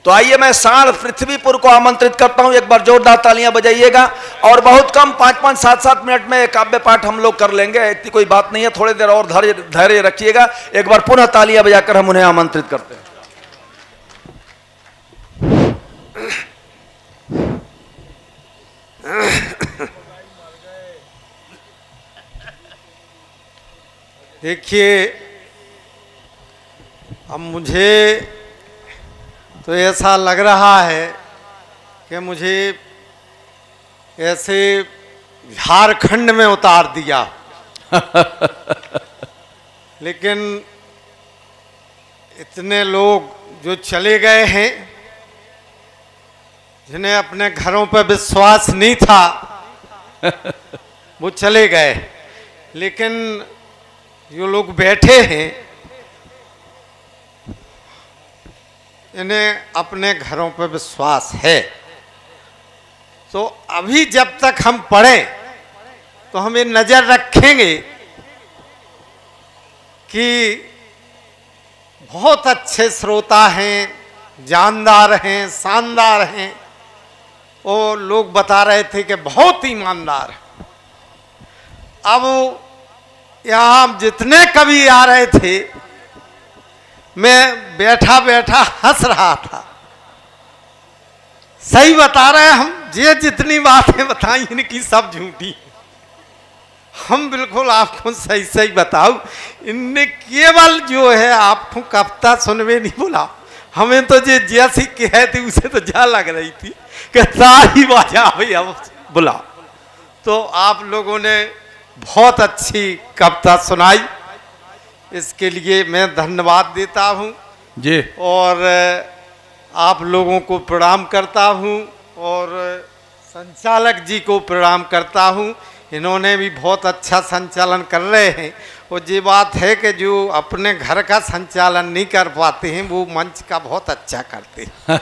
तो आइए मैं साढ़ पृथ्वीपुर को आमंत्रित करता हूं, एक बार जोरदार तालियां बजाइएगा। और बहुत कम 5-5, 7-7 मिनट में काव्य पाठ हम लोग कर लेंगे, इतनी कोई बात नहीं है, थोड़ी देर और धैर्य रखिएगा। एक बार पुनः तालियां बजाकर हम उन्हें आमंत्रित करते हैं। देखिए, अब मुझे तो ऐसा लग रहा है कि मुझे ऐसे झारखंड में उतार दिया लेकिन इतने लोग जो चले गए हैं, जिन्हें अपने घरों पर विश्वास नहीं था वो चले गए, लेकिन जो लोग बैठे हैं इन्हें अपने घरों पर विश्वास है। तो अभी जब तक हम पढ़ें तो हम ये नजर रखेंगे कि बहुत अच्छे श्रोता हैं, जानदार हैं, शानदार हैं। वो लोग बता रहे थे कि बहुत ईमानदार है। अब यहाँ जितने कवि आ रहे थे, मैं बैठा बैठा हंस रहा था। सही बता रहे हैं हम, ये जितनी बातें बताई इनकी सब झूठी, हम बिल्कुल आपको सही सही बताऊं। इनने केवल जो है आपको कविता सुनवे नहीं बोला, हमें तो ये जैसी कह थी उसे तो जा लग रही थी कि ताली बाजा भैया बुला। तो आप लोगों ने बहुत अच्छी कविता सुनाई, इसके लिए मैं धन्यवाद देता हूं जी, और आप लोगों को प्रणाम करता हूं और संचालक जी को प्रणाम करता हूं। इन्होंने भी बहुत अच्छा संचालन कर रहे हैं। और ये बात है कि जो अपने घर का संचालन नहीं कर पाते हैं वो मंच का बहुत अच्छा करते हैं।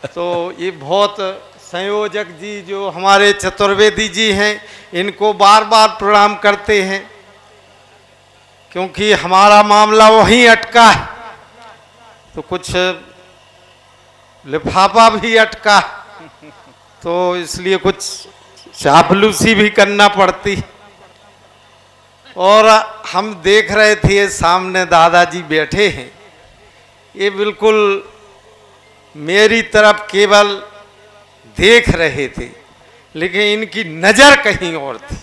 तो ये बहुत संयोजक जी जो हमारे चतुर्वेदी जी हैं, इनको बार बार प्रणाम करते हैं, क्योंकि हमारा मामला वहीं अटका है। तो कुछ लिफाफा भी अटका, तो इसलिए कुछ चापलूसी भी करना पड़ती। और हम देख रहे थे सामने दादाजी बैठे हैं, ये बिल्कुल मेरी तरफ केवल देख रहे थे, लेकिन इनकी नज़र कहीं और थी।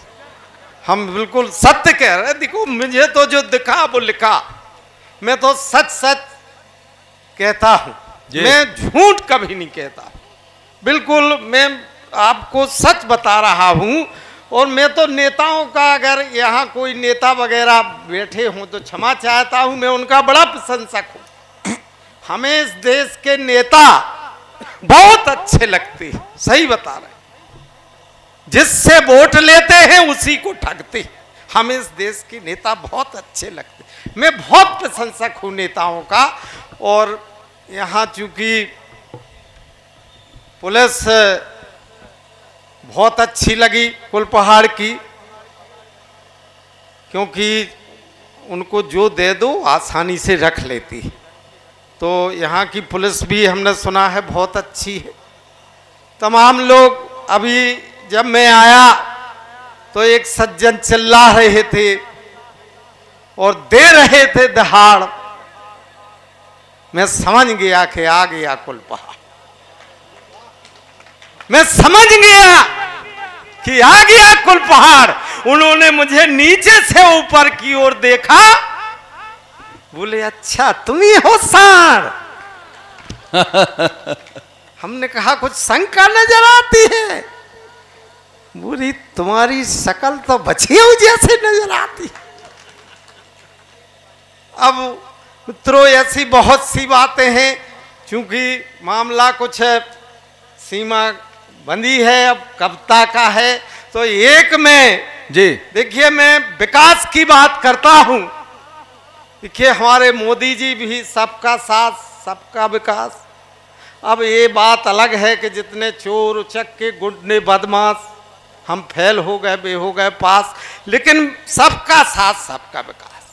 हम बिल्कुल सत्य कह रहे, देखो मुझे तो जो दिखा वो लिखा, मैं तो सच सच कहता हूं, मैं झूठ कभी नहीं कहता। बिल्कुल मैं आपको सच बता रहा हूं। और मैं तो नेताओं का, अगर यहाँ कोई नेता वगैरह बैठे हों तो क्षमा चाहता हूं, मैं उनका बड़ा प्रशंसक हूं। हमें इस देश के नेता बहुत अच्छे लगते हैं, सही बता रहे, जिससे वोट लेते हैं उसी को ठगते। हमें इस देश के नेता बहुत अच्छे लगते, मैं बहुत प्रशंसक हूं नेताओं का। और यहाँ चूंकि पुलिस बहुत अच्छी लगी कुलपहाड़ की, क्योंकि उनको जो दे दो आसानी से रख लेती। तो यहाँ की पुलिस भी हमने सुना है बहुत अच्छी है। तमाम लोग, अभी जब मैं आया तो एक सज्जन चिल्ला रहे थे और दे रहे थे दहाड़, मैं समझ गया कि आ गया कुलपहाड़। मैं समझ गया कि आ गया कुलपहाड़। उन्होंने मुझे नीचे से ऊपर की ओर देखा, बोले अच्छा तुम ही हो सार। हमने कहा कुछ शंका नजर आती है। बोली तुम्हारी शकल तो बछियों जैसे नजर आती। अब मित्रों ऐसी बहुत सी बातें हैं, क्योंकि मामला कुछ सीमा बंदी है, अब कविता का है। तो एक में जी देखिए, मैं विकास की बात करता हूं। देखिए हमारे मोदी जी भी सबका साथ सबका विकास। अब ये बात अलग है कि जितने चोर उचक्के गुंडे बदमाश हम फेल हो गए, बे हो गए पास, लेकिन सबका साथ सबका विकास।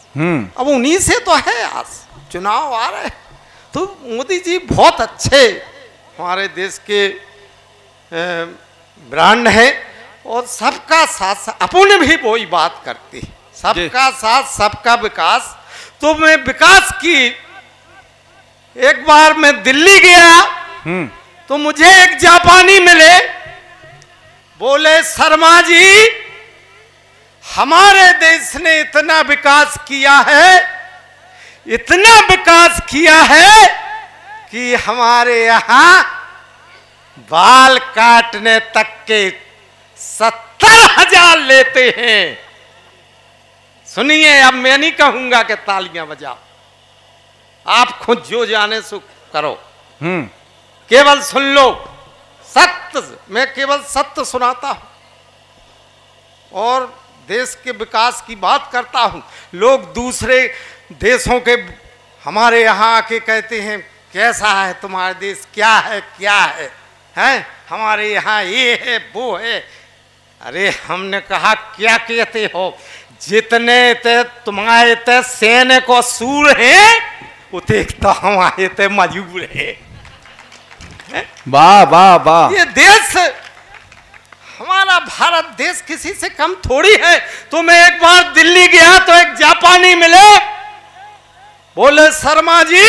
अब उन्हीं से तो है आज चुनाव आ रहे हैं। तो मोदी जी बहुत अच्छे हमारे देश के ब्रांड है, और सबका साथ अपन भी वही बात करती है, सबका साथ सबका विकास। तो मैं विकास की, एक बार मैं दिल्ली गया तो मुझे एक जापानी मिले, बोले शर्मा जी हमारे देश ने इतना विकास किया है, इतना विकास किया है कि हमारे यहाँ बाल काटने तक के 70,000 लेते हैं। सुनिए, अब मैं नहीं कहूंगा कि तालियां बजाओ, आप खुद जो जाने सो करो, केवल सुन लो। सत्य, मैं केवल सत्य सुनाता हूं और देश के विकास की बात करता हूं। लोग दूसरे देशों के हमारे यहाँ आके कहते हैं कैसा है तुम्हारा देश, क्या है क्या है, हैं हमारे यहाँ ये है वो है। अरे हमने कहा क्या कहते हो, जितने ते तुम्हारे ते सैनिक को सूर हैं उतने तो हमारे ते मजबूर है। वाह वाह वाह। ये देश हमारा भारत देश किसी से कम थोड़ी है। तो मैं एक बार दिल्ली गया तो एक जापानी मिले, बोले शर्मा जी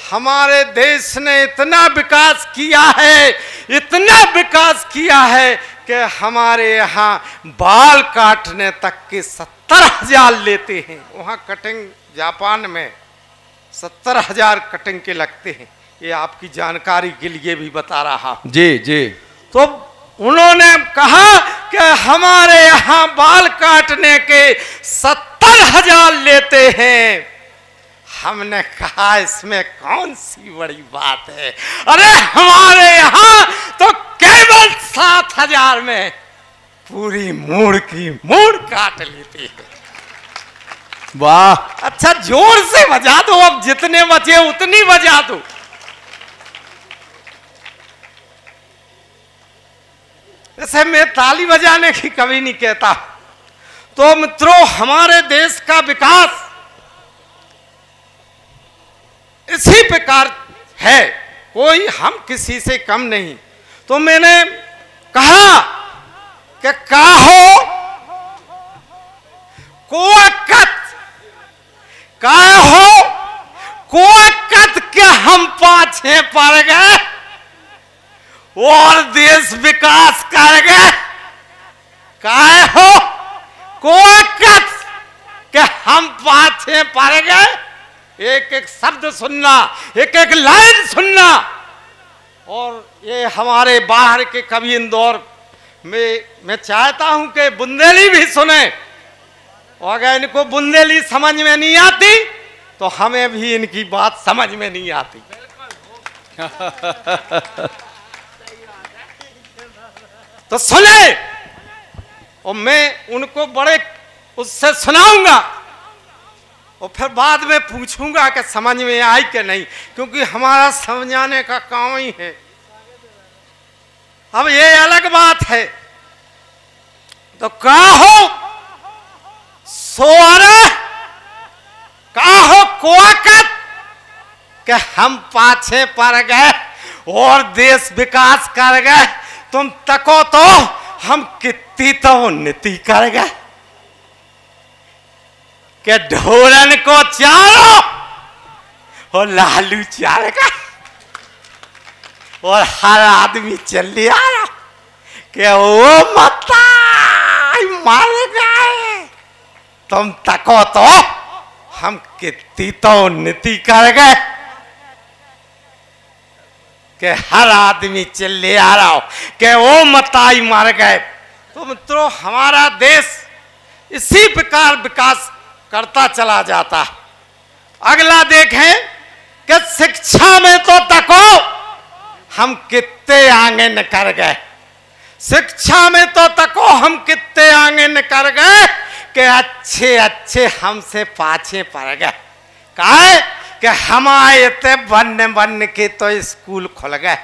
हमारे देश ने इतना विकास किया है, इतना विकास किया है कि हमारे यहाँ बाल काटने तक के 70,000 लेते हैं। वहाँ कटिंग जापान में 70,000 कटिंग के लगते हैं। ये आपकी जानकारी के लिए भी बता रहा हूँ। जी जी। तो उन्होंने कहा कि हमारे यहाँ बाल काटने के 70,000 लेते हैं। हमने कहा इसमें कौन सी बड़ी बात है, अरे हमारे यहाँ तो केवल 7,000 में पूरी मूड़ की मूड़ काट लेते हैं। वाह। अच्छा जोर से बजा दो, अब जितने बचे उतनी बजा दो। ऐसे मैं ताली बजाने की कभी नहीं कहता। तो मित्रों हमारे देश का विकास इसी प्रकार है, कोई हम किसी से कम नहीं। तो मैंने कहा कि काहो कोअक्कत के हम पाछे पड़ गए और देश विकास कर गए। काहे हो कोअक्कत के हम पाछे पड़ गए। एक एक शब्द सुनना, एक एक लाइन सुनना। और ये हमारे बाहर के कवि इंदौर में मैं चाहता हूं कि बुंदेली भी सुने, और अगर इनको बुंदेली समझ में नहीं आती तो हमें भी इनकी बात समझ में नहीं आती। तो सुने, और मैं उनको बड़े उससे सुनाऊंगा और फिर बाद में पूछूंगा कि समझ में आई कि नहीं, क्योंकि हमारा समझाने का काम ही है। अब ये अलग बात है। तो काहो सोअरे काहो कोअक्कत कि हम पाछे पड़ गए और देश विकास कर गए। तुम तको तो हम कितनी तो उन्नति कर गए कि ढोरन को चारो और लालू चार गए और हर आदमी चल आ रहा कि वो मता मार गए। तुम तको तो हम कितनी तो उन्नति कर गए कि हर आदमी चिल्ले आ रहा हो कि वो मताई मार गए। तो मित्रों हमारा देश इसी प्रकार विकास करता चला जाता। अगला देखें कि शिक्षा में तो तको हम कितने आगे निकल गए। शिक्षा में तो तको हम कितने आगे निकल गए कि अच्छे अच्छे हमसे पाछे पड़ गए। काहे कि हमारे ते बन के तो स्कूल खुल गए,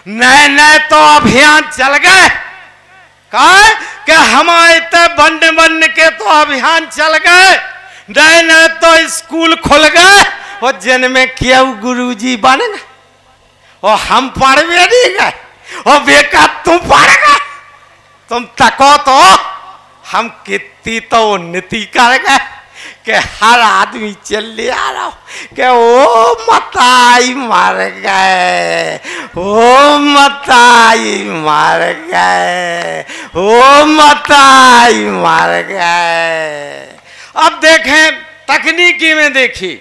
नए नए तो अभियान चल गए। काहे कि हमारे ते बन के तो अभियान चल गए, नए नए तो स्कूल खुल गए वो जन में क्यों गुरुजी बन गए और हम पढ़ भी नहीं गए और बेका तुम पढ़ गए। तुम तको तो हम कितनी तो उन्नति कर गए कि हर आदमी चल आ रहा कि ओ मताई मर गए, ओ मताई मर गए, ओ मताई मर गए। अब देखें तकनीकी में, देखी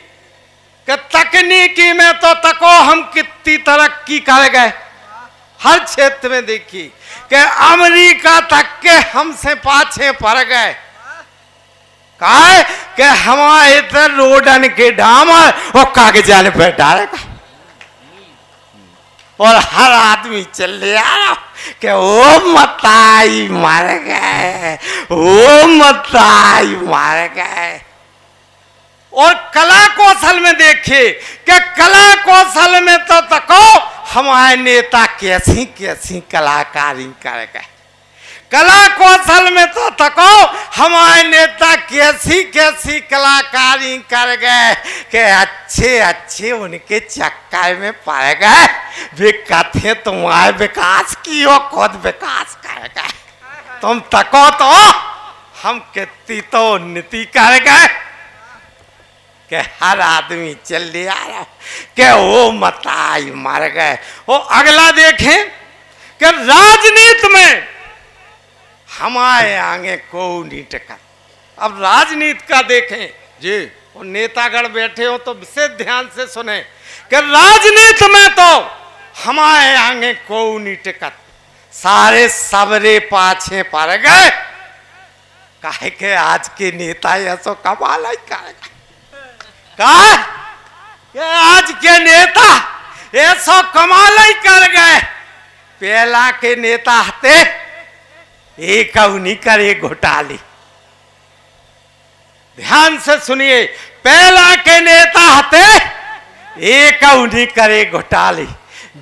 कि तकनीकी में तो तको हम कितनी तरक्की कर गए हर क्षेत्र में। देखी कि अमेरिका तक के हमसे पाछे पड़ गए। कहा कि हमारे इधर रोडन के डामर और कागजान पे डालेगा और हर आदमी चल आ रहा कि ओ मताई मर गए, ओ मताई मर गए। और कला कौशल में देखिए कि कला कौशल में तो तको हमारे नेता कैसी कैसी कलाकारी कर गए। कला कौशल में तो तको हमारे नेता कैसी कैसी कलाकारी कर गए कि अच्छे अच्छे उनके चक्कर में पड़ गए। वे कहते तुम्हारे विकास की हो, खुद विकास कर गए। तुम तको तो हम कितनी तो उन्नति कर गए कि हर आदमी चल आ रहा कि वो मताई मर गए। वो अगला देखें कि राजनीति में हमारे आगे को नहीं टिका। अब राजनीति का देखें जी, वो नेतागण बैठे हो तो विशेष ध्यान से सुने कि राजनीति में तो हमारे आगे को नहीं टिकत, सारे सबरे पाछे पड़ गए। काहे के आज के नेता ऐसो कमाल ही करेगा। कहा कि आज के नेता ऐसो कमाल ही कर गए। पहला के नेता हते एक नहीं करे घोटाले। ध्यान से सुनिए, पहला के नेता हते एक नहीं करे घोटाले,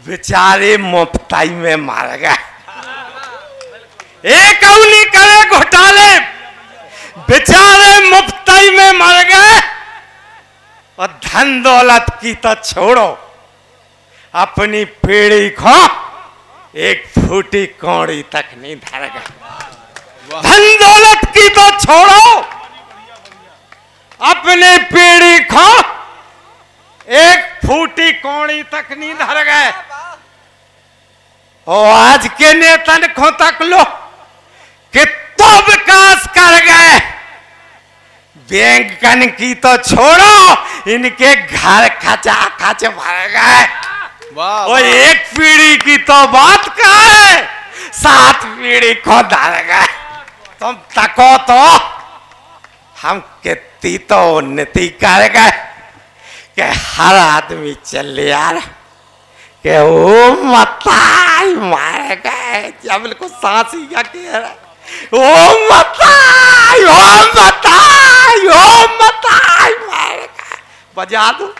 बेचारे मुफ्ताई में मार गए। एक नहीं करे घोटाले, बेचारे मुफ्ताई में मर गए। और धन दौलत की तो छोड़ो, अपनी पीढ़ी को एक फूटी कौड़ी तक नहीं धर गए। धन दौलत की तो छोड़ो, अपनी पीढ़ी को एक फूटी कौड़ी तक नहीं धर गए। और आज के नेता को तक लो कितना विकास कर गए। बैंकन की तो छोड़ो, इनके घर खचा खच भर गए। और एक पीढ़ी की तो बात का है, 7 पीढ़ी को धर गए। तुम तको तो हम कितनी तो उन्नति कर गए कि हर आदमी चल यार कि ओ मताई मार गए। जब को सांस ही क्या कह रहा है, ओ मताई, ओ मताई, ओ मताई मार गए। बजा दो।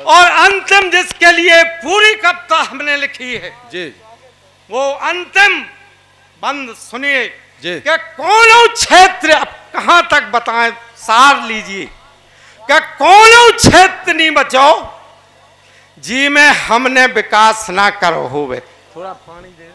और अंतिम जिसके लिए पूरी कविता हमने लिखी है जी, वो अंतिम बंद सुनिए जी कि कौन क्षेत्र, अब कहां तक बताएं, सार लीजिए कि कौन क्षेत्र नहीं बचाओ जी में हमने विकास ना करो हुए। थोड़ा पानी दे